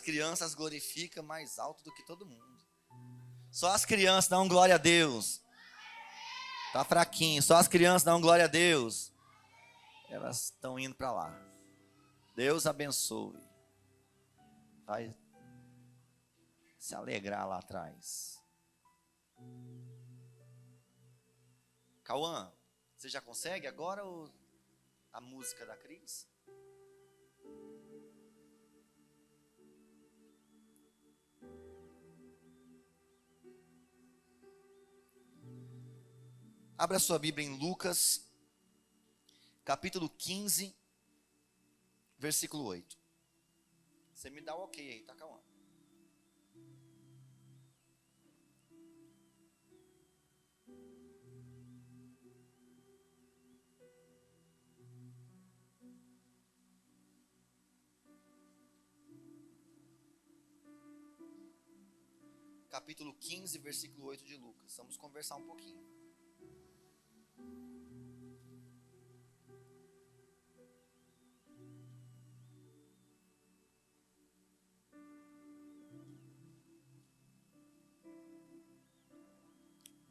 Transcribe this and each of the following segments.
crianças glorificam mais alto do que todo mundo. Só as crianças dão glória a Deus. Tá fraquinho. Só as crianças dão glória a Deus. Elas estão indo para lá. Deus abençoe. Vai se alegrar lá atrás. Cauã, você já consegue agora a música da Cris? Abra sua Bíblia em Lucas, capítulo 15, versículo 8. Você me dá o ok aí, tá, Cauã? Capítulo 15, versículo 8 de Lucas. Vamos conversar um pouquinho.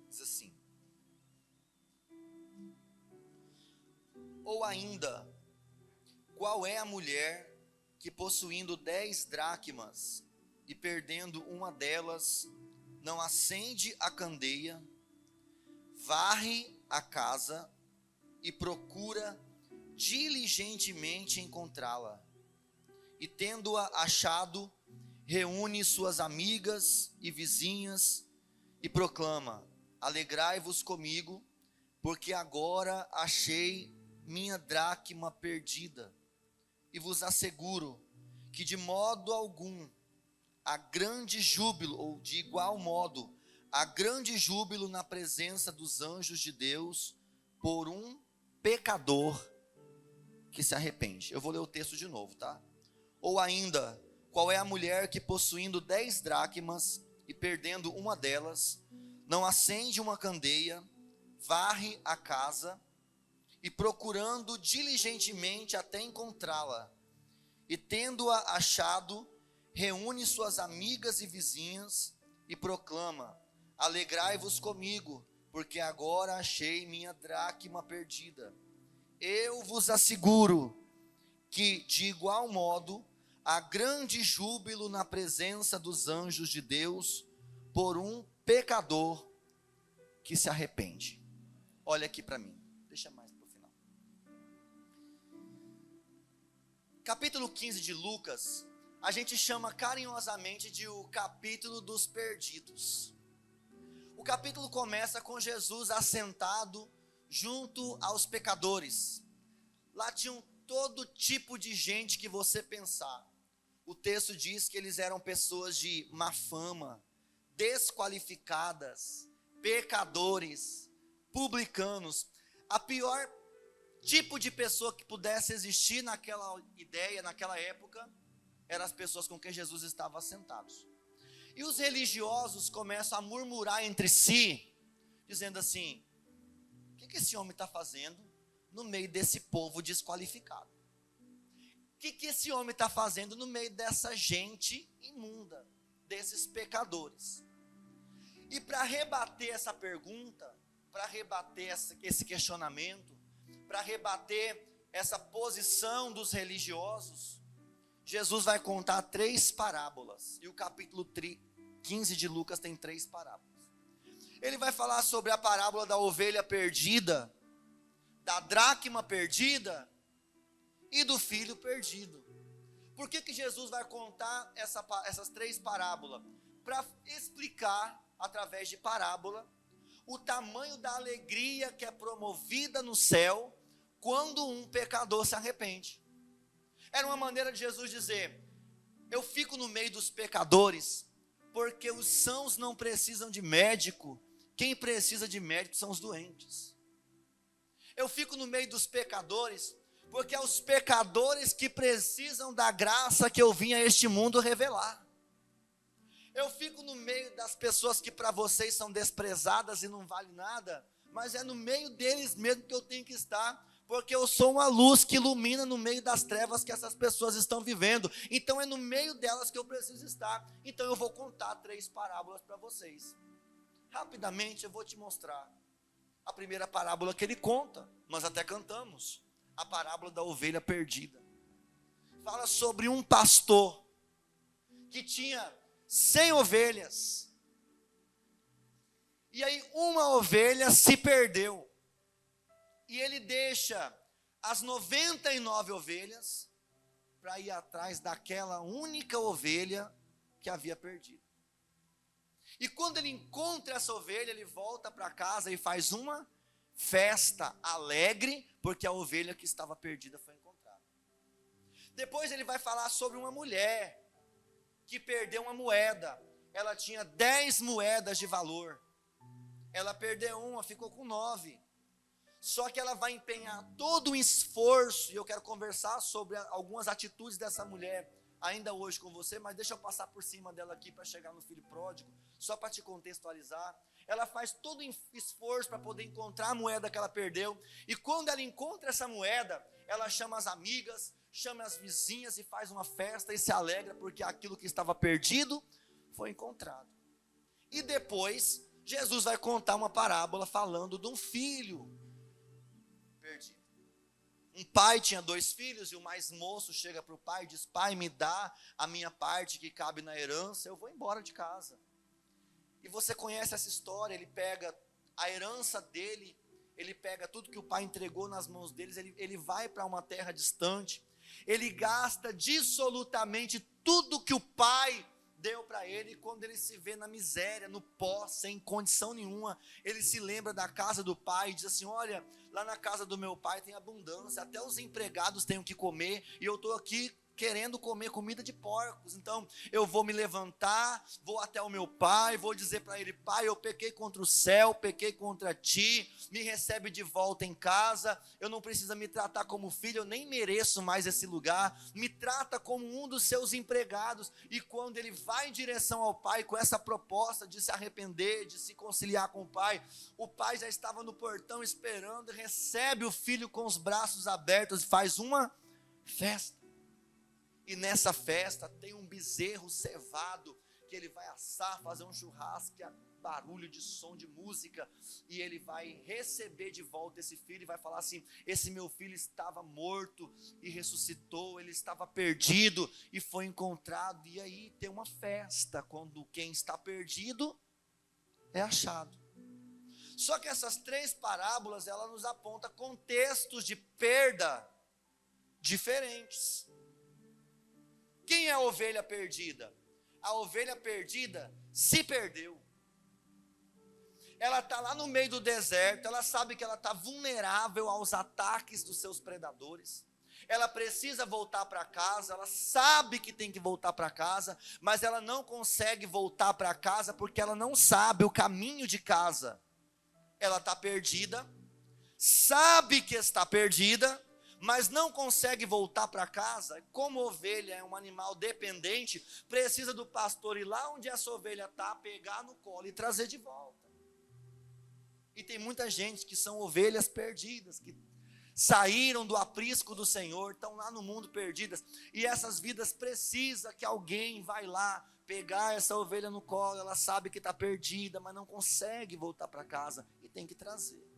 Diz assim: ou ainda, qual é a mulher que possuindo 10 dracmas e perdendo uma delas, não acende a candeia, varre a casa e procura diligentemente encontrá-la, e tendo-a achado, reúne suas amigas e vizinhas e proclama: alegrai-vos comigo, porque agora achei minha dracma perdida. E vos asseguro que de modo algum há grande júbilo, ou de igual modo, há grande júbilo na presença dos anjos de Deus por um pecador que se arrepende. Eu vou ler o texto de novo, tá? Ou ainda, qual é a mulher que possuindo 10 dracmas e perdendo uma delas, não acende uma candeia, varre a casa e procurando diligentemente até encontrá-la, e tendo-a achado, reúne suas amigas e vizinhas e proclama: alegrai-vos comigo, porque agora achei minha dracma perdida. Eu vos asseguro que de igual modo há grande júbilo na presença dos anjos de Deus por um pecador que se arrepende. Olha aqui para mim, deixa mais para o final. Capítulo 15 de Lucas, a gente chama carinhosamente de o capítulo dos perdidos. O capítulo começa com Jesus assentado junto aos pecadores. Lá tinham todo tipo de gente que você pensar. O texto diz que eles eram pessoas de má fama, desqualificadas, pecadores, publicanos. A pior tipo de pessoa que pudesse existir naquela ideia, naquela época, eram as pessoas com quem Jesus estava assentado. E os religiosos começam a murmurar entre si, dizendo assim: o que esse homem está fazendo no meio desse povo desqualificado? O que esse homem está fazendo no meio dessa gente imunda, desses pecadores? E para rebater essa pergunta, para rebater esse questionamento, para rebater essa posição dos religiosos, Jesus vai contar 3 parábolas. E o capítulo 15 de Lucas tem 3 parábolas. Ele vai falar sobre a parábola da ovelha perdida, da dracma perdida e do filho perdido. Por que Jesus vai contar essas 3 parábolas? Para explicar, através de parábola, o tamanho da alegria que é promovida no céu quando um pecador se arrepende. Era uma maneira de Jesus dizer: eu fico no meio dos pecadores, porque os sãos não precisam de médico, quem precisa de médico são os doentes. Eu fico no meio dos pecadores, porque é os pecadores que precisam da graça que eu vim a este mundo revelar. Eu fico no meio das pessoas que para vocês são desprezadas e não valem nada, mas é no meio deles mesmo que eu tenho que estar, porque eu sou uma luz que ilumina no meio das trevas que essas pessoas estão vivendo. Então é no meio delas que eu preciso estar. Então eu vou contar 3 parábolas para vocês. Rapidamente eu vou te mostrar. A primeira parábola que ele conta, nós até cantamos, a parábola da ovelha perdida. Fala sobre um pastor que tinha 100 ovelhas. E aí uma ovelha se perdeu. E ele deixa as 99 ovelhas para ir atrás daquela única ovelha que havia perdido. E quando ele encontra essa ovelha, ele volta para casa e faz uma festa alegre, porque a ovelha que estava perdida foi encontrada. Depois ele vai falar sobre uma mulher que perdeu uma moeda. Ela tinha 10 moedas de valor. Ela perdeu uma, ficou com 9. Só que ela vai empenhar todo o esforço, e eu quero conversar sobre algumas atitudes dessa mulher ainda hoje com você, mas deixa eu passar por cima dela aqui para chegar no filho pródigo, só para te contextualizar. Ela faz todo o esforço para poder encontrar a moeda que ela perdeu, e quando ela encontra essa moeda, ela chama as amigas, chama as vizinhas e faz uma festa e se alegra, porque aquilo que estava perdido foi encontrado. E depois, Jesus vai contar uma parábola falando de um filho perdido. Um pai tinha 2 filhos e o mais moço chega para o pai e diz: pai, me dá a minha parte que cabe na herança, eu vou embora de casa. E você conhece essa história, ele pega a herança dele, ele pega tudo que o pai entregou nas mãos deles, ele vai para uma terra distante, ele gasta dissolutamente tudo que o pai deu para ele, e quando ele se vê na miséria, no pó, sem condição nenhuma, ele se lembra da casa do pai e diz assim: olha, lá na casa do meu pai tem abundância, até os empregados têm o que comer, e eu estou aqui querendo comer comida de porcos. Então eu vou me levantar, vou até o meu pai, vou dizer para ele: pai, eu pequei contra o céu, pequei contra ti, me recebe de volta em casa, eu não preciso me tratar como filho, eu nem mereço mais esse lugar, me trata como um dos seus empregados. E quando ele vai em direção ao pai com essa proposta de se arrepender, de se conciliar com o pai já estava no portão esperando, recebe o filho com os braços abertos e faz uma festa. E nessa festa tem um bezerro cevado que ele vai assar, fazer um churrasco, barulho de som, de música, e ele vai receber de volta esse filho e vai falar assim: esse meu filho estava morto e ressuscitou, ele estava perdido e foi encontrado. E aí tem uma festa quando quem está perdido é achado. Só que essas 3 parábolas, ela nos aponta contextos de perda diferentes. Quem é a ovelha perdida? A ovelha perdida se perdeu. Ela está lá no meio do deserto, ela sabe que ela está vulnerável aos ataques dos seus predadores. Ela precisa voltar para casa, ela sabe que tem que voltar para casa, mas ela não consegue voltar para casa porque ela não sabe o caminho de casa. Ela está perdida, sabe que está perdida, mas não consegue voltar para casa. Como ovelha é um animal dependente, precisa do pastor ir lá onde essa ovelha está, pegar no colo e trazer de volta. E tem muita gente que são ovelhas perdidas, que saíram do aprisco do Senhor, estão lá no mundo perdidas, e essas vidas precisam que alguém vai lá, pegar essa ovelha no colo. Ela sabe que está perdida, mas não consegue voltar para casa, e tem que trazer.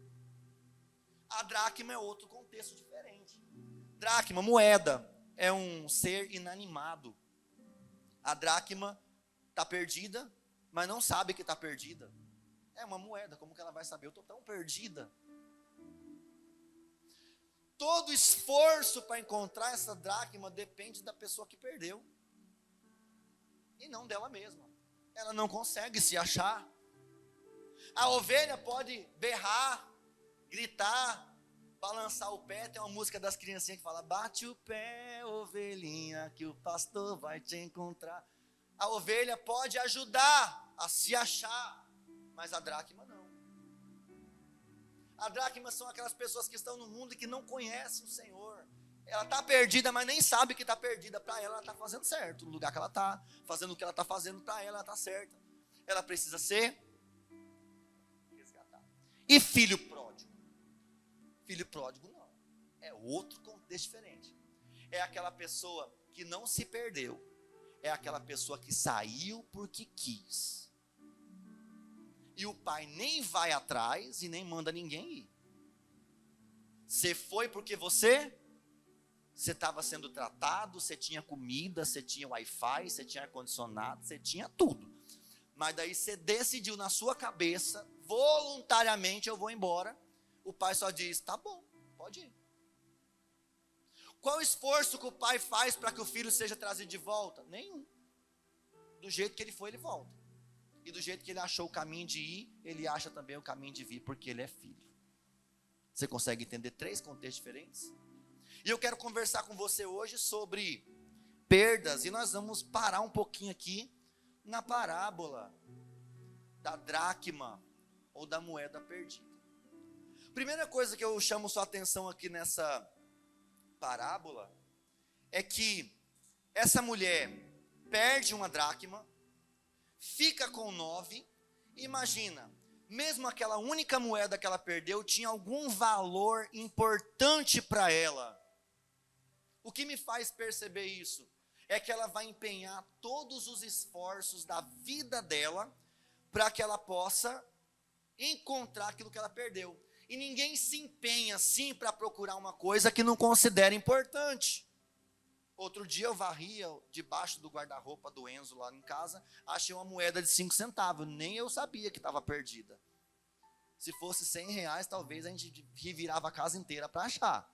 A dracma é outro contexto diferente. Dracma, moeda, é um ser inanimado. A dracma está perdida, mas não sabe que está perdida. É uma moeda, como que ela vai saber? Eu estou tão perdida. Todo esforço para encontrar essa dracma depende da pessoa que perdeu, e não dela mesma. Ela não consegue se achar. A ovelha pode berrar, gritar, balançar o pé. Tem uma música das criancinhas que fala: bate o pé, ovelhinha, que o pastor vai te encontrar. A ovelha pode ajudar a se achar, mas a dracma não. A dracma são aquelas pessoas que estão no mundo e que não conhecem o Senhor. Ela está perdida, mas nem sabe que está perdida. Para ela está fazendo certo, no lugar que ela está, fazendo o que ela está fazendo, para ela está certa. Ela precisa ser resgatada. E filho pródigo? Filho pródigo não. é outro contexto diferente. É aquela pessoa que não se perdeu. É aquela pessoa que saiu porque quis. E o pai nem vai atrás e nem manda ninguém ir. Você foi porque você estava sendo tratado, você tinha comida, você tinha Wi-Fi, você tinha ar-condicionado, você tinha tudo. Mas daí você decidiu na sua cabeça, voluntariamente eu vou embora. O pai só diz, tá bom, pode ir. Qual o esforço que o pai faz para que o filho seja trazido de volta? Nenhum. Do jeito que ele foi, ele volta. E do jeito que ele achou o caminho de ir, ele acha também o caminho de vir, porque ele é filho. Você consegue entender 3 contextos diferentes? E eu quero conversar com você hoje sobre perdas. E nós vamos parar um pouquinho aqui na parábola da dracma ou da moeda perdida. Primeira coisa que eu chamo sua atenção aqui nessa parábola é que essa mulher perde uma dracma, fica com 9. Imagina, mesmo aquela única moeda que ela perdeu tinha algum valor importante para ela. O que me faz perceber isso é que ela vai empenhar todos os esforços da vida dela para que ela possa encontrar aquilo que ela perdeu. E ninguém se empenha assim para procurar uma coisa que não considera importante. Outro dia eu varria debaixo do guarda-roupa do Enzo lá em casa, achei uma moeda de 5 centavos, nem eu sabia que estava perdida. Se fosse R$100, talvez a gente revirava a casa inteira para achar.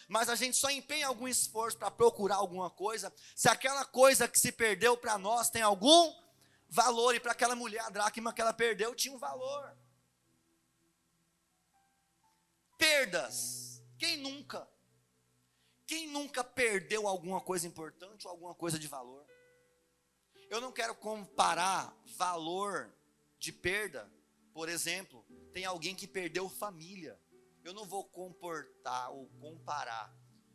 Mas a gente só empenha algum esforço para procurar alguma coisa, se aquela coisa que se perdeu para nós tem algum valor, e para aquela mulher, a dracma que ela perdeu tinha um valor. Perdas, quem nunca? Quem nunca perdeu alguma coisa importante ou alguma coisa de valor? Eu não quero comparar valor de perda. Por exemplo, tem alguém que perdeu família. Eu não vou comportar ou comparar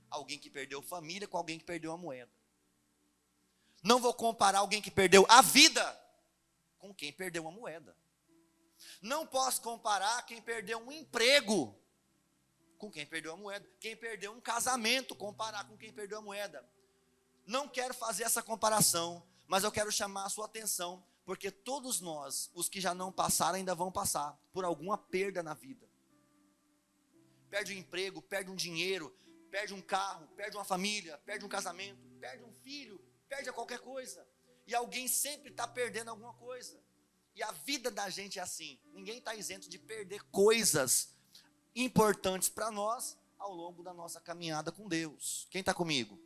alguém que perdeu família com alguém que perdeu a moeda. Não vou comparar alguém que perdeu a vida com quem perdeu a moeda. Não posso comparar quem perdeu um emprego com quem perdeu a moeda. Quem perdeu um casamento, comparar com quem perdeu a moeda. Não quero fazer essa comparação, mas eu quero chamar a sua atenção, porque todos nós, os que já não passaram, ainda vão passar por alguma perda na vida. Perde um emprego, perde um dinheiro, perde um carro, perde uma família, perde um casamento, perde um filho, perde qualquer coisa. E alguém sempre está perdendo alguma coisa. E a vida da gente é assim. Ninguém está isento de perder coisas importantes para nós ao longo da nossa caminhada com Deus. Quem está comigo?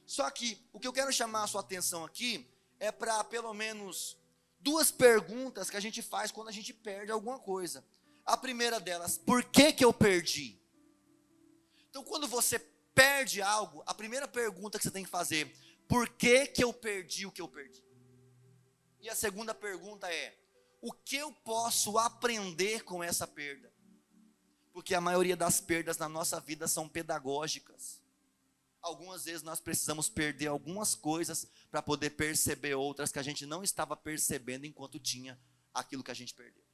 Só que o que eu quero chamar a sua atenção aqui é para pelo menos 2 perguntas que a gente faz quando a gente perde alguma coisa. A primeira delas, por que eu perdi? Então, quando você perde algo, a primeira pergunta que você tem que fazer, por que eu perdi o que eu perdi? E a segunda pergunta é, o que eu posso aprender com essa perda? Porque a maioria das perdas na nossa vida são pedagógicas. Algumas vezes nós precisamos perder algumas coisas para poder perceber outras que a gente não estava percebendo enquanto tinha aquilo que a gente perdeu.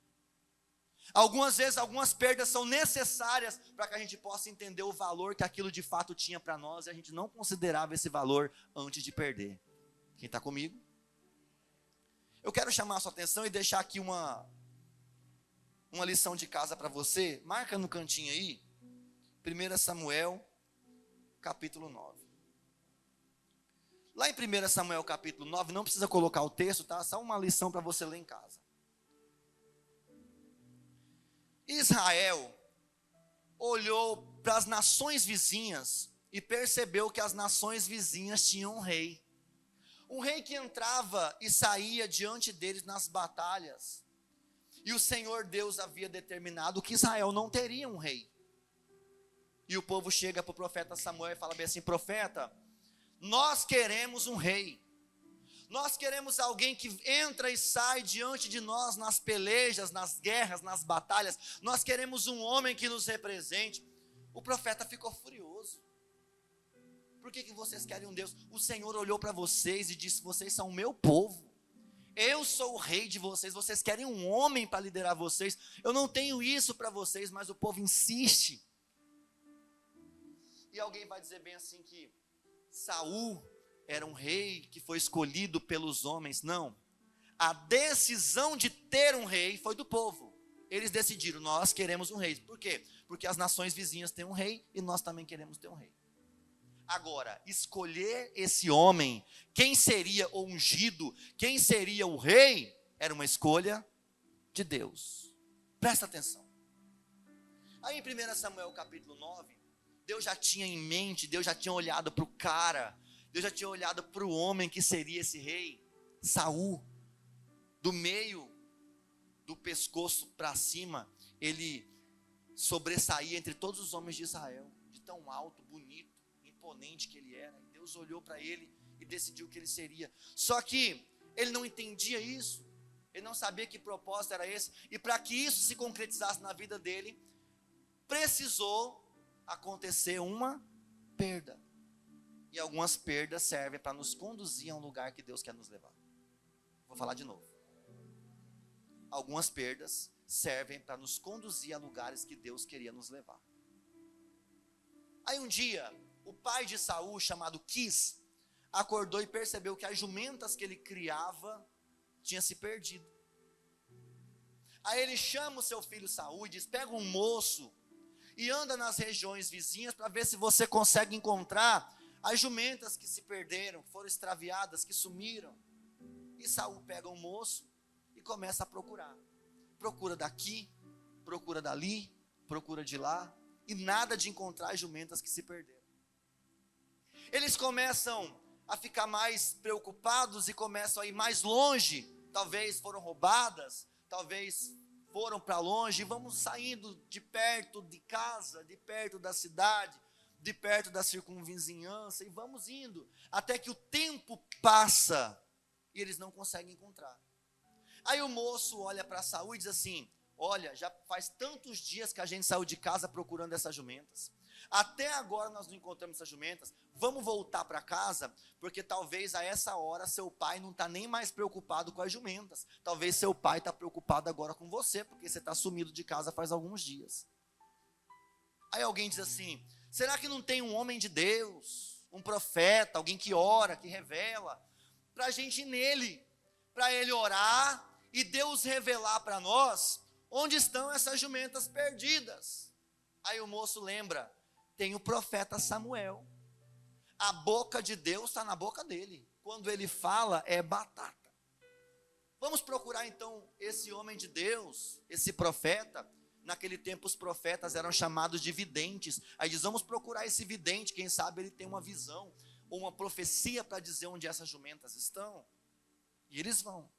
Algumas vezes, algumas perdas são necessárias para que a gente possa entender o valor que aquilo de fato tinha para nós, e a gente não considerava esse valor antes de perder. Quem está comigo? Eu quero chamar a sua atenção e deixar aqui uma lição de casa para você. Marca no cantinho aí, 1 Samuel, capítulo 9. Lá em 1 Samuel, capítulo 9, não precisa colocar o texto, tá? Só uma lição para você ler em casa. Israel olhou para as nações vizinhas e percebeu que as nações vizinhas tinham um rei. Um rei que entrava e saía diante deles nas batalhas. E o Senhor Deus havia determinado que Israel não teria um rei. E o povo chega para o profeta Samuel e fala bem assim, profeta, nós queremos um rei. Nós queremos alguém que entra e sai diante de nós nas pelejas, nas guerras, nas batalhas. Nós queremos um homem que nos represente. O profeta ficou furioso. Por que vocês querem um Deus? O Senhor olhou para vocês e disse, vocês são o meu povo. Eu sou o rei de vocês. Vocês querem um homem para liderar vocês. Eu não tenho isso para vocês, mas o povo insiste. E alguém vai dizer bem assim que Saul era um rei que foi escolhido pelos homens. Não. A decisão de ter um rei foi do povo. Eles decidiram, nós queremos um rei. Por quê? Porque as nações vizinhas têm um rei e nós também queremos ter um rei. Agora, escolher esse homem, quem seria o ungido, quem seria o rei, era uma escolha de Deus. Presta atenção. Aí em 1 Samuel capítulo 9, Deus já tinha em mente, Deus já tinha olhado para o cara, Deus já tinha olhado para o homem que seria esse rei, Saul. Do meio do pescoço para cima, ele sobressaía entre todos os homens de Israel, de tão alto, bonito, imponente que ele era. E Deus olhou para ele e decidiu que ele seria. Só que ele não entendia isso, ele não sabia que propósito era esse, e para que isso se concretizasse na vida dele, precisou acontecer uma perda. E algumas perdas servem para nos conduzir a um lugar que Deus quer nos levar. Vou falar de novo. Algumas perdas servem para nos conduzir a lugares que Deus queria nos levar. Aí um dia, o pai de Saul, chamado Quis, acordou e percebeu que as jumentas que ele criava tinham se perdido. Aí ele chama o seu filho Saul e diz, pega um moço e anda nas regiões vizinhas para ver se você consegue encontrar as jumentas que se perderam, que foram extraviadas, que sumiram. E Saul pega um moço e começa a procurar. Procura daqui, procura dali, procura de lá, e nada de encontrar as jumentas que se perderam. Eles começam a ficar mais preocupados e começam a ir mais longe. Talvez foram roubadas, talvez foram para longe. E vamos saindo de perto de casa, de perto da cidade, de perto da circunvizinhança, e vamos indo, até que o tempo passa e eles não conseguem encontrar. Aí o moço olha para Saul e diz assim, olha, já faz tantos dias que a gente saiu de casa procurando essas jumentas, até agora nós não encontramos essas jumentas, vamos voltar para casa, porque talvez a essa hora seu pai não está nem mais preocupado com as jumentas, talvez seu pai está preocupado agora com você, porque você está sumido de casa faz alguns dias. Aí alguém diz assim, será que não tem um homem de Deus, um profeta, alguém que ora, que revela, para a gente ir nele, para ele orar, e Deus revelar para nós onde estão essas jumentas perdidas? Aí o moço lembra, tem o profeta Samuel, a boca de Deus está na boca dele, quando ele fala é batata. Vamos procurar então esse homem de Deus, esse profeta. Naquele tempo os profetas eram chamados de videntes. Aí diz, vamos procurar esse vidente, quem sabe ele tem uma visão, ou uma profecia para dizer onde essas jumentas estão. E eles vão.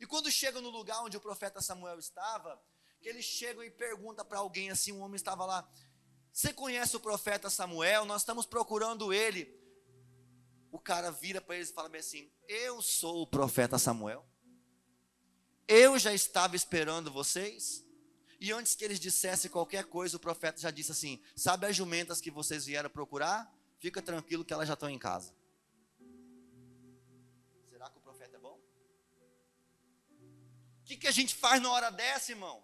E quando chegam no lugar onde o profeta Samuel estava, que eles chegam e perguntam para alguém assim, um homem estava lá, você conhece o profeta Samuel? Nós estamos procurando ele. O cara vira para eles e fala bem assim, eu sou o profeta Samuel, eu já estava esperando vocês, e antes que eles dissessem qualquer coisa, o profeta já disse assim, sabe as jumentas que vocês vieram procurar? Fica tranquilo que elas já estão em casa. Será que o profeta é bom? O que a gente faz na hora dessa, irmão?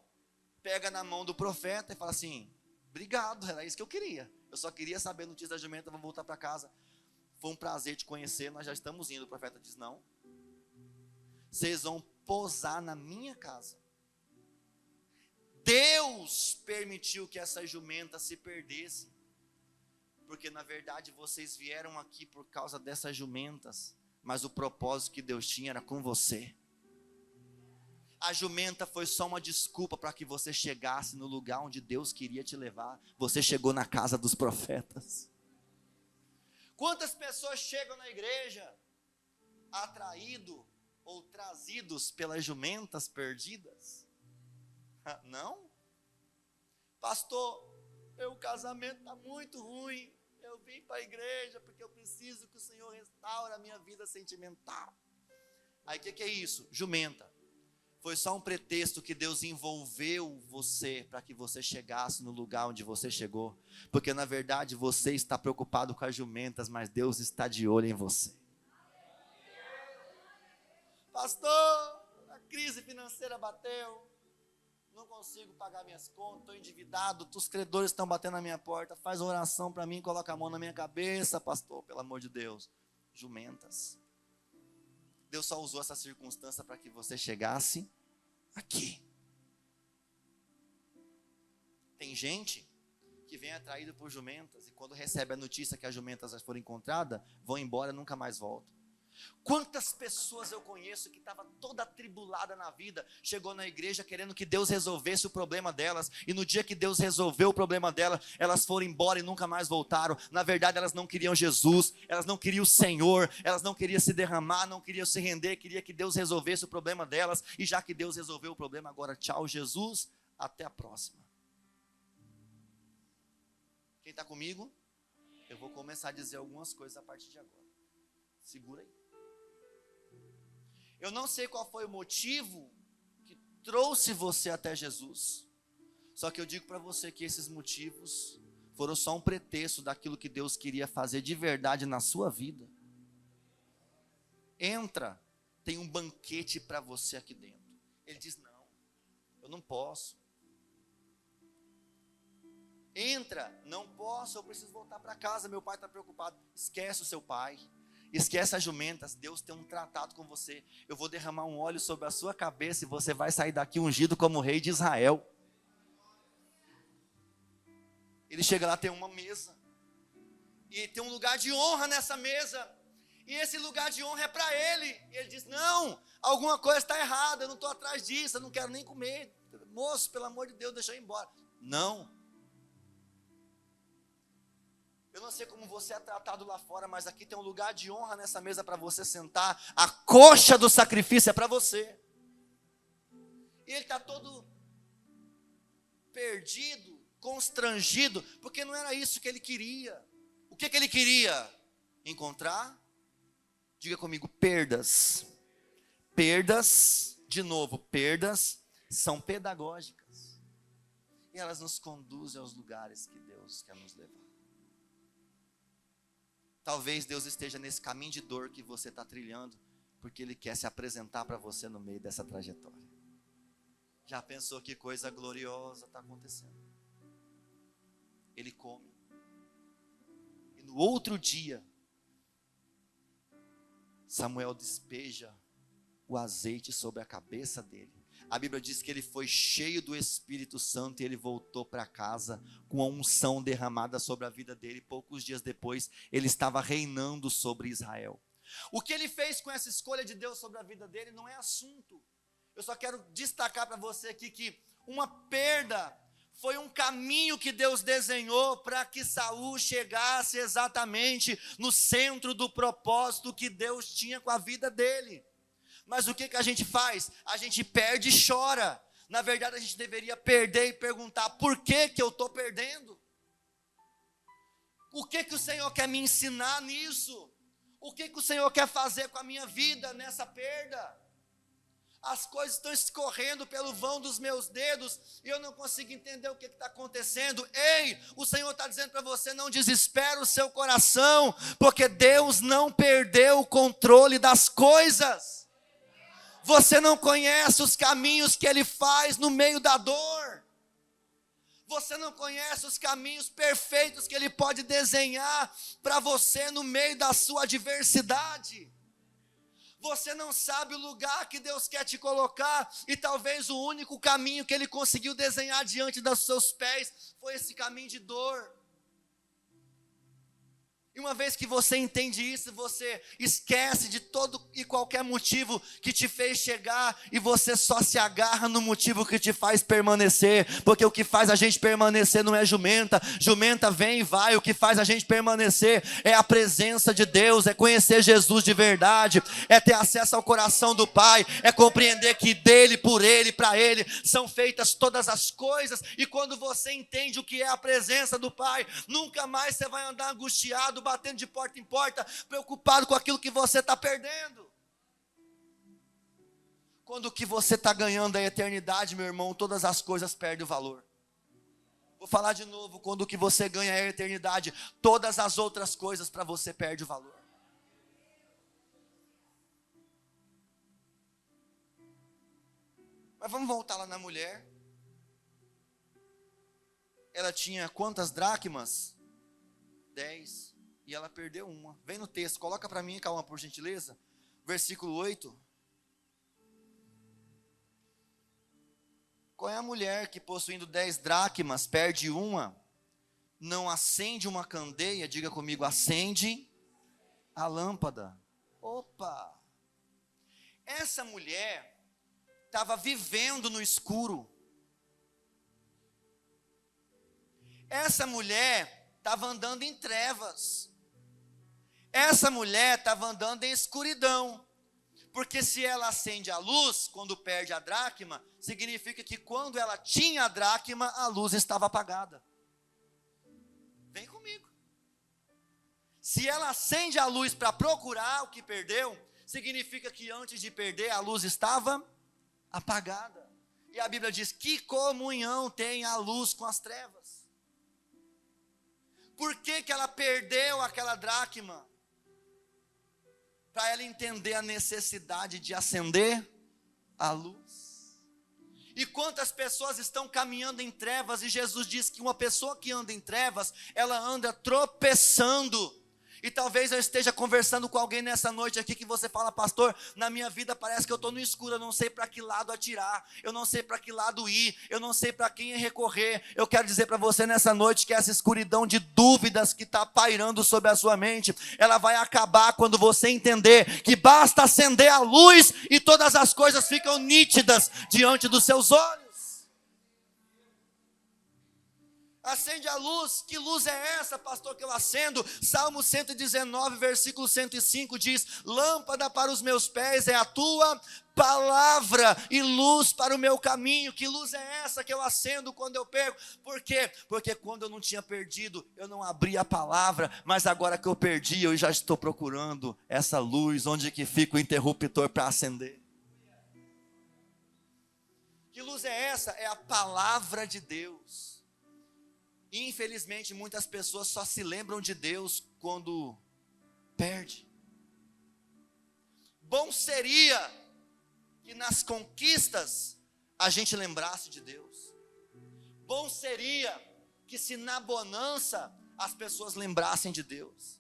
Pega na mão do profeta e fala assim, obrigado, era isso que eu queria. Eu só queria saber a notícia da jumenta, vamos voltar para casa. Foi um prazer te conhecer, nós já estamos indo. O profeta diz, não. Vocês vão posar na minha casa. Deus permitiu que essas jumentas se perdessem. Porque na verdade vocês vieram aqui por causa dessas jumentas. Mas o propósito que Deus tinha era com você. A jumenta foi só uma desculpa para que você chegasse no lugar onde Deus queria te levar. Você chegou na casa dos profetas. Quantas pessoas chegam na igreja atraído ou trazidos pelas jumentas perdidas? Não? Pastor, meu casamento está muito ruim. Eu vim para a igreja porque eu preciso que o Senhor restaure a minha vida sentimental. Aí o que é isso? Jumenta. Foi só um pretexto que Deus envolveu você para que você chegasse no lugar onde você chegou. Porque na verdade você está preocupado com as jumentas, mas Deus está de olho em você. Pastor, a crise financeira bateu, não consigo pagar minhas contas, estou endividado, os credores estão batendo na minha porta, faz oração para mim, coloca a mão na minha cabeça, pastor, pelo amor de Deus. Jumentas. Deus só usou essa circunstância para que você chegasse aqui. Tem gente que vem atraído por jumentas e quando recebe a notícia que as jumentas foram encontradas, vão embora e nunca mais voltam. Quantas pessoas eu conheço que estava toda atribulada na vida, chegou na igreja querendo que Deus resolvesse o problema delas, e no dia que Deus resolveu o problema delas, elas foram embora e nunca mais voltaram. Na verdade elas não queriam Jesus, elas não queriam o Senhor, elas não queriam se derramar, não queriam se render, queria que Deus resolvesse o problema delas, e já que Deus resolveu o problema, agora tchau Jesus, até a próxima. Quem está comigo? Eu vou começar a dizer algumas coisas a partir de agora. Segura aí. Eu não sei qual foi o motivo que trouxe você até Jesus. Só que eu digo para você que esses motivos foram só um pretexto daquilo que Deus queria fazer de verdade na sua vida. Entra, tem um banquete para você aqui dentro. Ele diz, não, eu não posso. Entra, não posso, eu preciso voltar para casa, meu pai está preocupado. Esquece o seu pai. Esquece as jumentas, Deus tem um tratado com você. Eu vou derramar um óleo sobre a sua cabeça e você vai sair daqui ungido como rei de Israel. Ele chega lá, tem uma mesa. E tem um lugar de honra nessa mesa. E esse lugar de honra é para ele. E ele diz, não, alguma coisa está errada, eu não estou atrás disso, eu não quero nem comer. Moço, pelo amor de Deus, deixa eu ir embora. Não. Eu não sei como você é tratado lá fora, mas aqui tem um lugar de honra nessa mesa para você sentar. A coxa do sacrifício é para você. E ele está todo perdido, constrangido, porque não era isso que ele queria. O que ele queria? Encontrar, diga comigo, perdas. Perdas, de novo, perdas são pedagógicas. E elas nos conduzem aos lugares que Deus quer nos levar. Talvez Deus esteja nesse caminho de dor que você está trilhando, porque Ele quer se apresentar para você no meio dessa trajetória. Já pensou que coisa gloriosa está acontecendo? Ele come. E no outro dia, Samuel despeja o azeite sobre a cabeça dele. A Bíblia diz que ele foi cheio do Espírito Santo e ele voltou para casa com a unção derramada sobre a vida dele. Poucos dias depois, ele estava reinando sobre Israel. O que ele fez com essa escolha de Deus sobre a vida dele não é assunto. Eu só quero destacar para você aqui que uma perda foi um caminho que Deus desenhou para que Saul chegasse exatamente no centro do propósito que Deus tinha com a vida dele. Mas o que a gente faz? A gente perde e chora. Na verdade, a gente deveria perder e perguntar, por que eu estou perdendo? O que o Senhor quer me ensinar nisso? O que o Senhor quer fazer com a minha vida nessa perda? As coisas estão escorrendo pelo vão dos meus dedos e eu não consigo entender o que está acontecendo. Ei, o Senhor está dizendo para você, não desespera o seu coração, porque Deus não perdeu o controle das coisas. Você não conhece os caminhos que Ele faz no meio da dor. Você não conhece os caminhos perfeitos que Ele pode desenhar para você no meio da sua adversidade. Você não sabe o lugar que Deus quer te colocar, e talvez o único caminho que Ele conseguiu desenhar diante dos seus pés foi esse caminho de dor. E uma vez que você entende isso, você esquece de todo e qualquer motivo que te fez chegar, e você só se agarra no motivo que te faz permanecer, porque o que faz a gente permanecer não é jumenta, jumenta vem e vai, o que faz a gente permanecer é a presença de Deus, é conhecer Jesus de verdade, é ter acesso ao coração do Pai, é compreender que dele, por ele, para ele, são feitas todas as coisas, e quando você entende o que é a presença do Pai, nunca mais você vai andar angustiado, batendo de porta em porta, preocupado com aquilo que você está perdendo. Quando o que você está ganhando é a eternidade, meu irmão, todas as coisas perdem o valor. Vou falar de novo, quando o que você ganha é a eternidade, todas as outras coisas para você perdem o valor. Mas vamos voltar lá na mulher. ela tinha quantas dracmas? 10. E ela perdeu uma. Vem no texto, coloca para mim, calma, por gentileza. Versículo 8. Qual é a mulher que possuindo 10 dracmas perde uma? Não acende uma candeia? Diga comigo, acende a lâmpada. Opa! Essa mulher estava vivendo no escuro. Essa mulher estava andando em trevas. Essa mulher estava andando em escuridão. Porque se ela acende a luz, quando perde a dracma, significa que quando ela tinha a dracma, a luz estava apagada. Vem comigo. Se ela acende a luz para procurar o que perdeu, significa que antes de perder, a luz estava apagada. E a Bíblia diz, que comunhão tem a luz com as trevas? Por que ela perdeu aquela dracma? Para ela entender a necessidade de acender a luz. E quantas pessoas estão caminhando em trevas, e Jesus diz que uma pessoa que anda em trevas, ela anda tropeçando. E talvez eu esteja conversando com alguém nessa noite aqui que você fala, pastor, na minha vida parece que eu estou no escuro, eu não sei para que lado atirar, eu não sei para que lado ir, eu não sei para quem recorrer. Eu quero dizer para você nessa noite que essa escuridão de dúvidas que está pairando sobre a sua mente, ela vai acabar quando você entender que basta acender a luz e todas as coisas ficam nítidas diante dos seus olhos. Acende a luz. Que luz é essa, pastor, que eu acendo? Salmo 119, versículo 105 diz, lâmpada para os meus pés é a tua palavra e luz para o meu caminho. Que luz é essa que eu acendo quando eu perco? Por quê? Porque quando eu não tinha perdido, eu não abri a palavra, mas agora que eu perdi, eu já estou procurando essa luz, onde que fica o interruptor para acender. Que luz é essa? É a palavra de Deus. Infelizmente, muitas pessoas só se lembram de Deus quando perde. Bom seria que nas conquistas a gente lembrasse de Deus. Bom seria que se na bonança as pessoas lembrassem de Deus.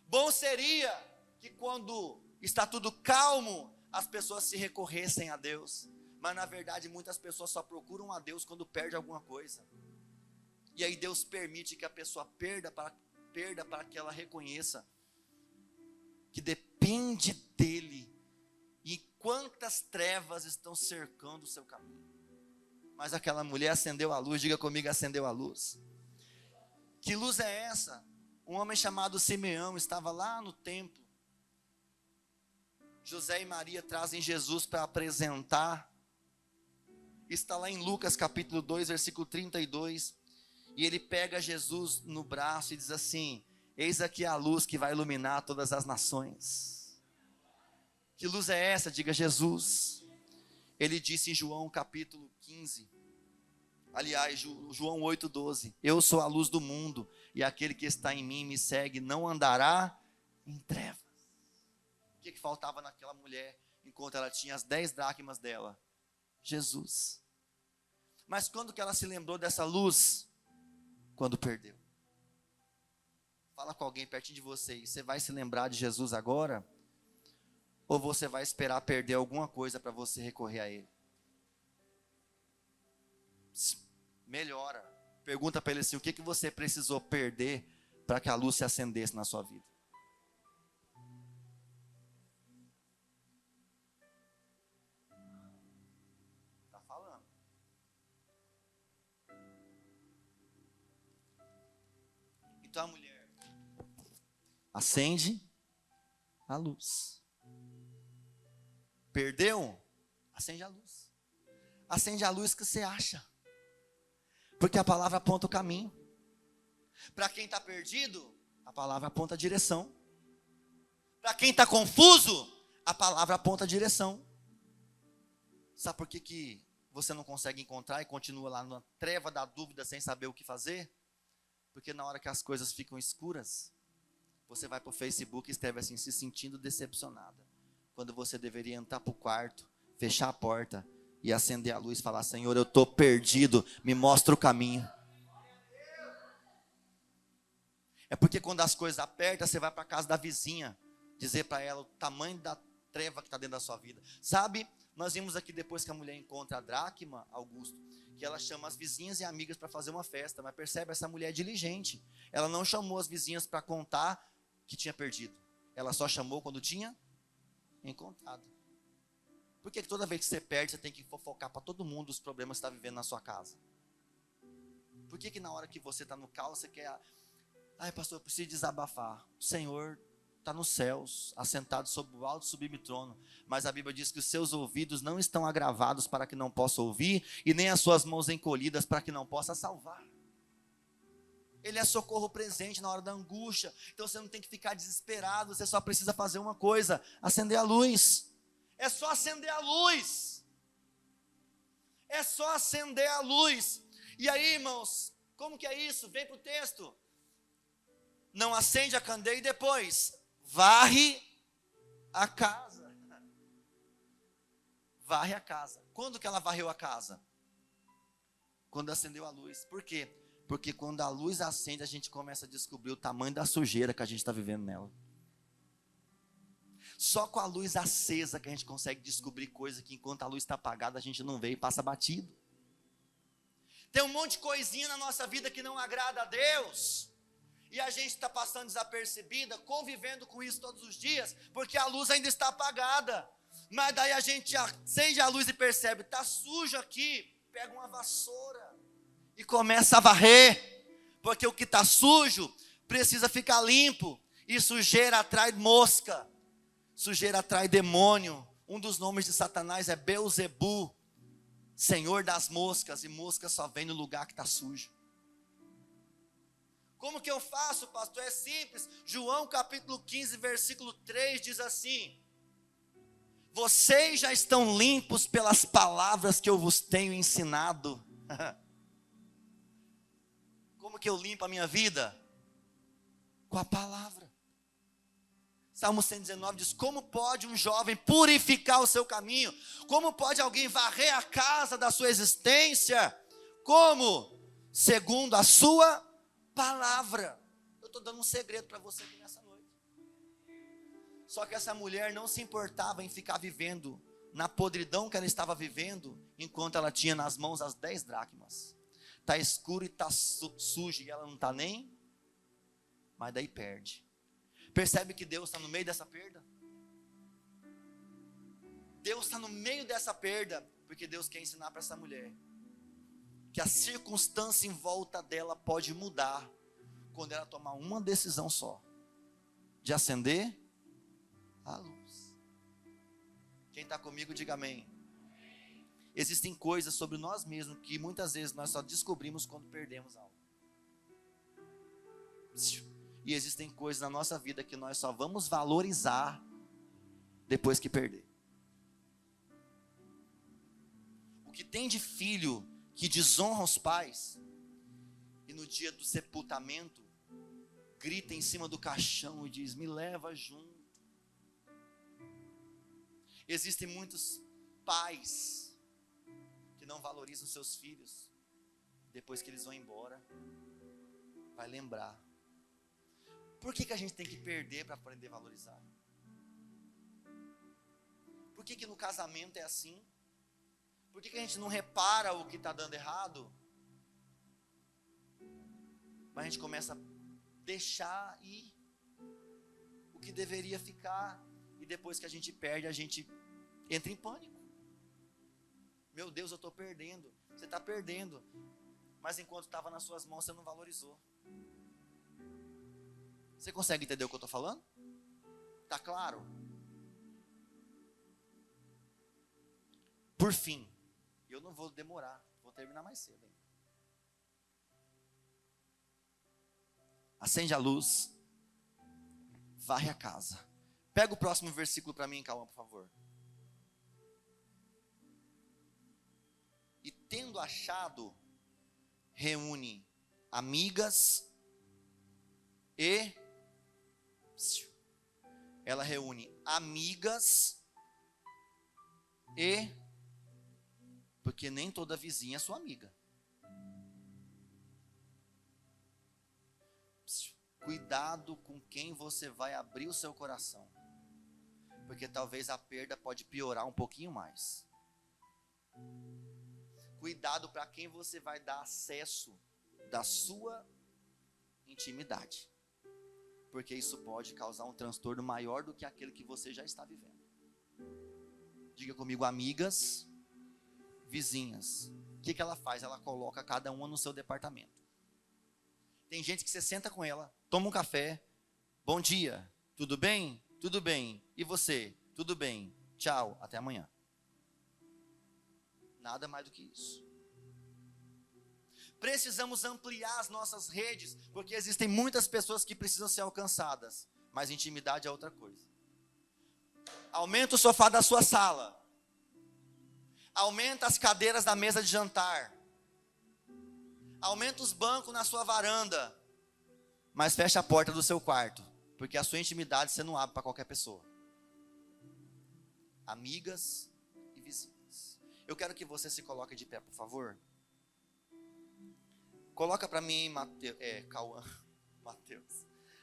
Bom seria que quando está tudo calmo as pessoas se recorressem a Deus. Mas na verdade muitas pessoas só procuram a Deus quando perde alguma coisa. E aí Deus permite que a pessoa perda para que ela reconheça que depende dele. E quantas trevas estão cercando o seu caminho. Mas aquela mulher acendeu a luz, diga comigo, acendeu a luz. Que luz é essa? Um homem chamado Simeão estava lá no templo. José e Maria trazem Jesus para apresentar. Está lá em Lucas capítulo 2, versículo 32. E ele pega Jesus no braço e diz assim, eis aqui a luz que vai iluminar todas as nações. Que luz é essa? Diga Jesus. Ele disse em João capítulo 15, aliás, João 8:12, eu sou a luz do mundo, e aquele que está em mim me segue, não andará em trevas. O que faltava naquela mulher, enquanto ela tinha as 10 dracmas dela? Jesus. Mas quando que ela se lembrou dessa luz? Quando perdeu. Fala com alguém pertinho de você, você vai se lembrar de Jesus agora? Ou você vai esperar perder alguma coisa para você recorrer a Ele? Melhora. Pergunta para ele assim, o que você precisou perder para que a luz se acendesse na sua vida? Está falando. Então a mulher acende a luz. Perdeu? Acende a luz. Acende a luz que você acha. Porque a palavra aponta o caminho. Para quem está perdido, a palavra aponta a direção. Para quem está confuso, a palavra aponta a direção. Sabe por que você não consegue encontrar e continua lá na treva da dúvida sem saber o que fazer? Porque na hora que as coisas ficam escuras, você vai para o Facebook e escreve assim, se sentindo decepcionada. Quando você deveria entrar para o quarto, fechar a porta e acender a luz e falar, Senhor, eu estou perdido, me mostra o caminho. É porque quando as coisas apertam, você vai para a casa da vizinha, dizer para ela o tamanho da treva que está dentro da sua vida. Sabe, nós vimos aqui depois que a mulher encontra a dracma, Augusto, que ela chama as vizinhas e amigas para fazer uma festa. Mas percebe, essa mulher é diligente. Ela não chamou as vizinhas para contar que tinha perdido. Ela só chamou quando tinha encontrado. Por que toda vez que você perde, você tem que fofocar para todo mundo os problemas que você está vivendo na sua casa? Por que na hora que você está no caos, você quer... Ai, pastor, eu preciso desabafar. O Senhor está nos céus, assentado sobre o alto e sublime trono. Mas a Bíblia diz que os seus ouvidos não estão agravados para que não possa ouvir, e nem as suas mãos encolhidas para que não possa salvar. Ele é socorro presente na hora da angústia. Então você não tem que ficar desesperado, você só precisa fazer uma coisa: acender a luz. É só acender a luz. É só acender a luz. E aí, irmãos, como que é isso? Vem para o texto. Não acende a candeia e depois varre a casa. Varre a casa. Quando que ela varreu a casa? Quando acendeu a luz. Por quê? Porque quando a luz acende, a gente começa a descobrir o tamanho da sujeira que a gente está vivendo nela. Só com a luz acesa que a gente consegue descobrir coisas que enquanto a luz está apagada, a gente não vê e passa batido. Tem um monte de coisinha na nossa vida que não agrada a Deus. E a gente está passando desapercebida, convivendo com isso todos os dias, porque a luz ainda está apagada. Mas daí a gente acende a luz e percebe, está sujo aqui, pega uma vassoura e começa a varrer, porque o que está sujo precisa ficar limpo, e sujeira atrai mosca, sujeira atrai demônio. Um dos nomes de Satanás é Beelzebu, senhor das moscas, e mosca só vem no lugar que está sujo. Como que eu faço, pastor? É simples. João capítulo 15, versículo 3 diz assim: vocês já estão limpos pelas palavras que eu vos tenho ensinado. Como que eu limpo a minha vida? Com a palavra. Salmo 119 diz: como pode um jovem purificar o seu caminho? Como pode alguém varrer a casa da sua existência? Como? Segundo a sua palavra. Eu estou dando um segredo para você aqui nessa noite. Só que essa mulher não se importava em ficar vivendo na podridão que ela estava vivendo, enquanto ela tinha nas mãos as 10 dracmas. Está escuro e está sujo, e ela não está nem, mas daí perde. Percebe que Deus está no meio dessa perda? Deus está no meio dessa perda, porque Deus quer ensinar para essa mulher que a circunstância em volta dela pode mudar quando ela tomar uma decisão só, de acender a luz. Quem está comigo, diga amém. Existem coisas sobre nós mesmos que muitas vezes nós só descobrimos quando perdemos algo. E existem coisas na nossa vida que nós só vamos valorizar depois que perder. O que tem de filho que desonra os pais, e no dia do sepultamento, grita em cima do caixão e diz: me leva junto. Existem muitos pais que não valorizam seus filhos, depois que eles vão embora, vai lembrar. Por que a gente tem que perder para aprender a valorizar? Por que no casamento é assim? Por que a gente não repara o que está dando errado? Mas a gente começa a deixar ir o que deveria ficar, e depois que a gente perde, a gente entra em pânico. Meu Deus, eu estou perdendo. Você está perdendo, mas enquanto estava nas suas mãos, você não valorizou. Você consegue entender o que eu estou falando? Está claro? Por fim, eu não vou demorar, vou terminar mais cedo ainda. Acende a luz, varre a casa. Pega o próximo versículo para mim, Cauã, por favor. E tendo achado, reúne amigas e... Ela reúne amigas e... Porque nem toda vizinha é sua amiga. Cuidado com quem você vai abrir o seu coração. Porque talvez a perda pode piorar um pouquinho mais. Cuidado para quem você vai dar acesso da sua intimidade. Porque isso pode causar um transtorno maior do que aquele que você já está vivendo. Diga comigo, amigas, vizinhas. O que ela faz? Ela coloca cada uma no seu departamento. Tem gente que você senta com ela, toma um café. Bom dia, tudo bem? Tudo bem. E você? Tudo bem. Tchau, até amanhã. Nada mais do que isso. Precisamos ampliar as nossas redes, porque existem muitas pessoas que precisam ser alcançadas. Mas intimidade é outra coisa. Aumenta o sofá da sua sala. Aumenta as cadeiras da mesa de jantar. Aumenta os bancos na sua varanda. Mas fecha a porta do seu quarto. Porque a sua intimidade você não abre para qualquer pessoa. Amigas e vizinhas. Eu quero que você se coloque de pé, por favor. Coloca para mim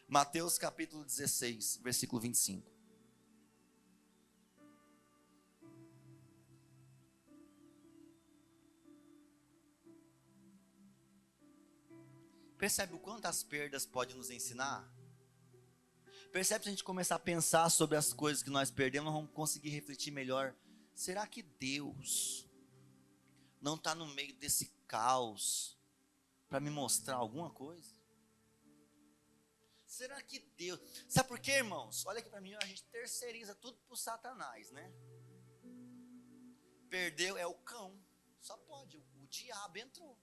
Mateus capítulo 16, versículo 25. Percebe o quanto as perdas podem nos ensinar? Percebe se a gente começar a pensar sobre as coisas que nós perdemos, nós vamos conseguir refletir melhor. Será que Deus não está no meio desse caos para me mostrar alguma coisa? Será que Deus... Sabe por quê, irmãos? Olha aqui para mim, a gente terceiriza tudo para o Satanás, né? Perdeu é o cão. Só pode, o diabo entrou.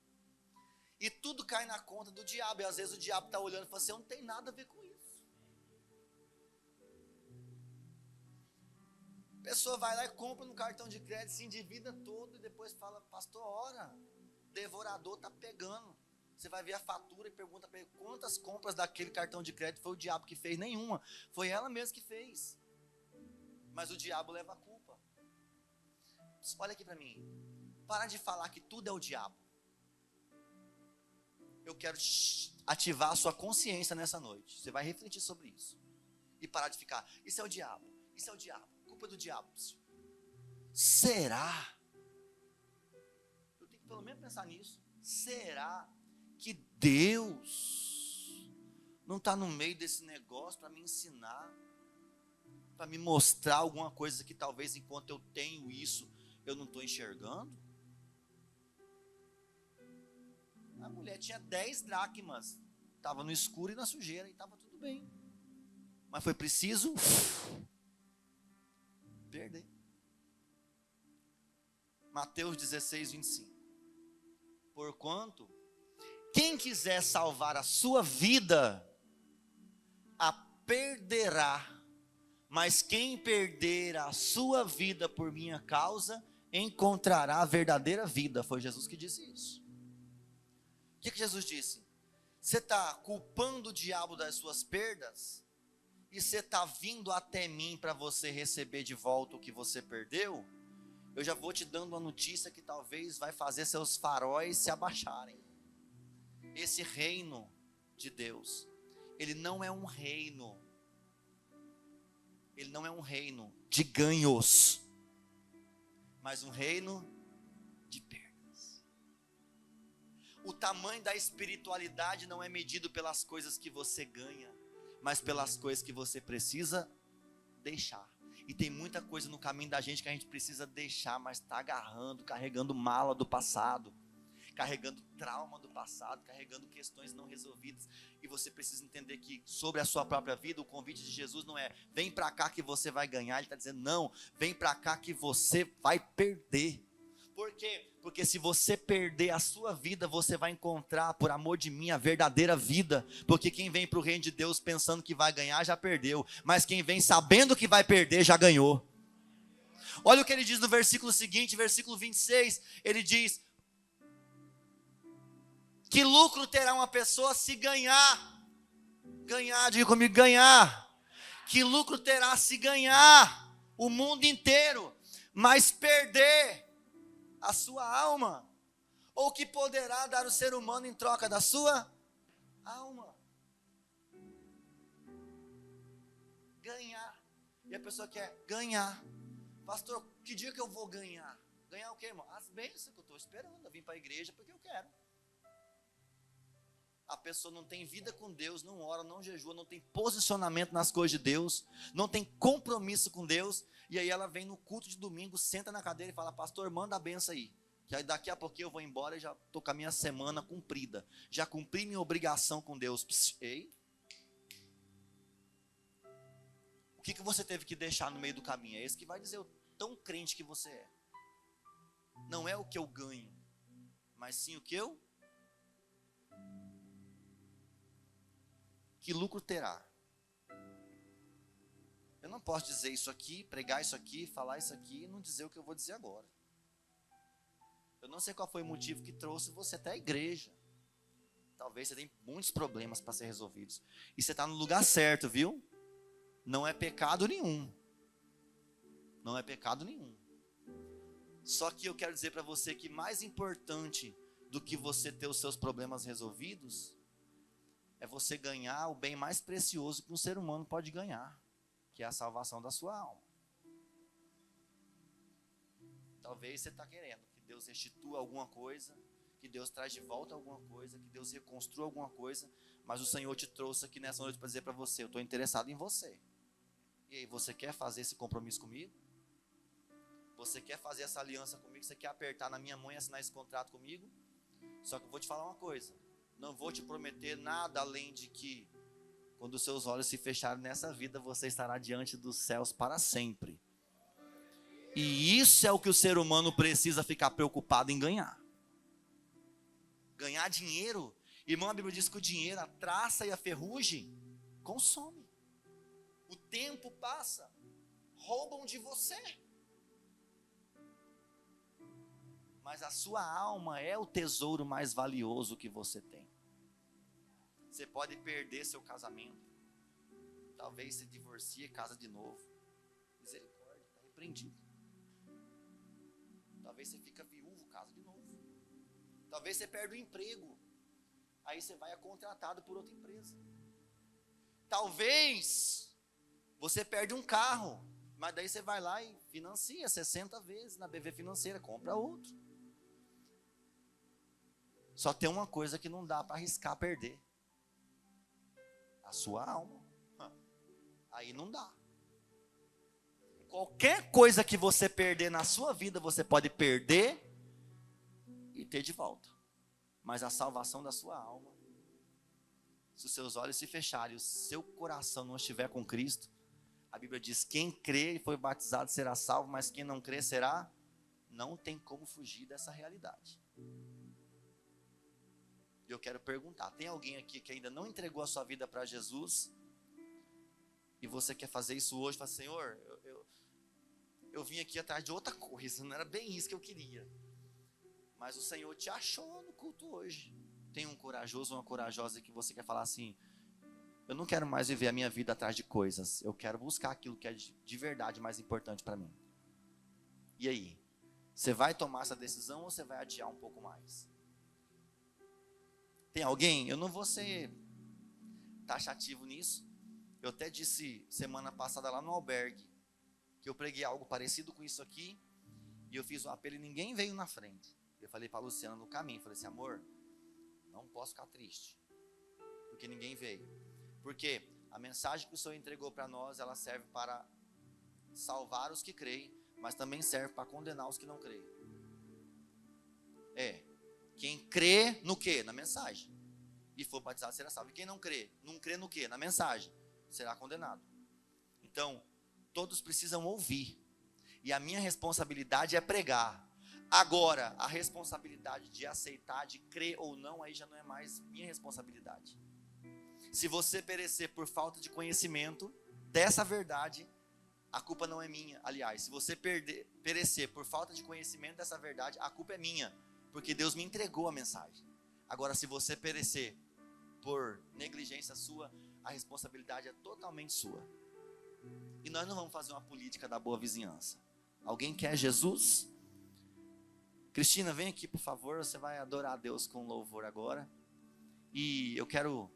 E tudo cai na conta do diabo. E às vezes o diabo está olhando e fala assim, eu não tenho nada a ver com isso. A pessoa vai lá e compra no cartão de crédito, se endivida todo e depois fala, pastor, ora, devorador está pegando. Você vai ver a fatura e pergunta para ele, quantas compras daquele cartão de crédito foi o diabo que fez? Nenhuma. Foi ela mesma que fez. Mas o diabo leva a culpa. Olha aqui para mim. Para de falar que tudo é o diabo. Eu quero ativar a sua consciência nessa noite. Você vai refletir sobre isso. E parar de ficar, isso é o diabo, isso é o diabo, culpa do diabo. Será? Eu tenho que pelo menos pensar nisso. Será que Deus não está no meio desse negócio para me ensinar? Para me mostrar alguma coisa que talvez enquanto eu tenho isso, eu não estou enxergando? A mulher tinha 10 dracmas, estava no escuro e na sujeira, e estava tudo bem. Mas foi preciso perder. Mateus 16, 25. Porquanto, quem quiser salvar a sua vida, a perderá. Mas quem perder a sua vida por minha causa, encontrará a verdadeira vida. Foi Jesus que disse isso. O que Jesus disse? Você está culpando o diabo das suas perdas? E você está vindo até mim para você receber de volta o que você perdeu? Eu já vou te dando uma notícia que talvez vai fazer seus faróis se abaixarem. Esse reino de Deus, ele não é um reino de ganhos, mas um reino de perdas. O tamanho da espiritualidade não é medido pelas coisas que você ganha, mas pelas coisas que você precisa deixar. E tem muita coisa no caminho da gente que a gente precisa deixar, mas está agarrando, carregando mala do passado, carregando trauma do passado, carregando questões não resolvidas. E você precisa entender que sobre a sua própria vida, o convite de Jesus não é, vem para cá que você vai ganhar. Ele está dizendo, não, vem para cá que você vai perder. Por quê? Porque se você perder a sua vida, você vai encontrar, por amor de mim, a verdadeira vida. Porque quem vem para o reino de Deus pensando que vai ganhar, já perdeu. Mas quem vem sabendo que vai perder, já ganhou. Olha o que ele diz no versículo seguinte, versículo 26. Ele diz, que lucro terá uma pessoa se ganhar? Ganhar, diga comigo, ganhar. Que lucro terá se ganhar o mundo inteiro, mas perder a sua alma? Ou que poderá dar o ser humano em troca da sua alma? ganhar. E a pessoa quer ganhar. Pastor, que dia que eu vou ganhar? Ganhar o quê, irmão? As bênçãos que eu estou esperando. Eu vim para a igreja porque eu quero. A pessoa não tem vida com Deus, não ora, não jejua, não tem posicionamento nas coisas de Deus, não tem compromisso com Deus, e aí ela vem no culto de domingo, senta na cadeira e fala, pastor, manda a benção aí, que aí daqui a pouquinho eu vou embora e já estou com a minha semana cumprida, já cumpri minha obrigação com Deus. Pss, ei? O que você teve que deixar no meio do caminho? É esse que vai dizer o tão crente que você é. Não é o que eu ganho, mas sim o que eu... Que lucro terá? Eu não posso dizer isso aqui, pregar isso aqui, falar isso aqui e não dizer o que eu vou dizer agora. Eu não sei qual foi o motivo que trouxe você até a igreja. Talvez você tenha muitos problemas para ser resolvidos. E você está no lugar certo, viu? Não é pecado nenhum. Não é pecado nenhum. Só que eu quero dizer para você que mais importante do que você ter os seus problemas resolvidos é você ganhar o bem mais precioso que um ser humano pode ganhar, que é a salvação da sua alma. Talvez você está querendo que Deus restitua alguma coisa, que Deus traz de volta alguma coisa, que Deus reconstrua alguma coisa, mas o Senhor te trouxe aqui nessa noite para dizer para você, eu estou interessado em você. E aí, você quer fazer esse compromisso comigo? Você quer fazer essa aliança comigo? Você quer apertar na minha mão e assinar esse contrato comigo? Só que eu vou te falar uma coisa, não vou te prometer nada além de que quando os seus olhos se fecharem nessa vida, você estará diante dos céus para sempre. E isso é o que o ser humano precisa ficar preocupado em ganhar. Ganhar dinheiro. Irmão, a Bíblia diz que o dinheiro, a traça e a ferrugem consome. O tempo passa, roubam de você. Mas a sua alma é o tesouro mais valioso que você tem. Você pode perder seu casamento. Talvez se divorcie e casa de novo. Misericórdia, está repreendido. Talvez você fica viúvo, casa de novo. Talvez você perde o emprego. Aí você vai contratado por outra empresa. Talvez você perde um carro. Mas daí você vai lá e financia 60 vezes na BV Financeira. Compra outro. Só tem uma coisa que não dá para arriscar perder. A sua alma. Aí não dá. Qualquer coisa que você perder na sua vida, você pode perder e ter de volta. Mas a salvação da sua alma, se os seus olhos se fecharem e o seu coração não estiver com Cristo, a Bíblia diz, quem crê e foi batizado será salvo, mas quem não crê será... Não tem como fugir dessa realidade. Eu quero perguntar, tem alguém aqui que ainda não entregou a sua vida para Jesus? E você quer fazer isso hoje? Fala, Senhor, eu vim aqui atrás de outra coisa, não era bem isso que eu queria. Mas o Senhor te achou no culto hoje. Tem um corajoso, uma corajosa que você quer falar assim, eu não quero mais viver a minha vida atrás de coisas. Eu quero buscar aquilo que é de verdade mais importante para mim. E aí? Você vai tomar essa decisão ou você vai adiar um pouco mais? Tem alguém? Eu não vou ser taxativo nisso. Eu até disse semana passada lá no albergue que eu preguei algo parecido com isso aqui e eu fiz um apelo e ninguém veio na frente. Eu falei para a Luciana no caminho, falei assim, amor, não posso ficar triste porque ninguém veio. Porque a mensagem que o Senhor entregou para nós, ela serve para salvar os que creem, mas também serve para condenar os que não creem. Quem crê no quê? Na mensagem. E for batizado será salvo. E quem não crê? Não crê no quê? Na mensagem. Será condenado. Então, todos precisam ouvir. E a minha responsabilidade é pregar. Agora, a responsabilidade de aceitar, de crer ou não, aí já não é mais minha responsabilidade. Se você perecer por falta de conhecimento dessa verdade, a culpa não é minha. Aliás, se você perecer por falta de conhecimento dessa verdade, a culpa é minha. Porque Deus me entregou a mensagem. Agora, se você perecer por negligência sua, a responsabilidade é totalmente sua. E nós não vamos fazer uma política da boa vizinhança. Alguém quer Jesus? Cristina, vem aqui, por favor. Você vai adorar a Deus com louvor agora. E eu quero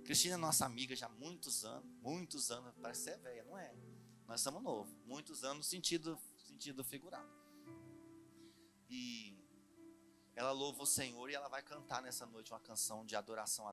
Cristina é nossa amiga já há muitos anos, parece ser velha, não é? Nós somos novos, muitos anos no sentido figurado. E ela louva o Senhor e ela vai cantar nessa noite uma canção de adoração a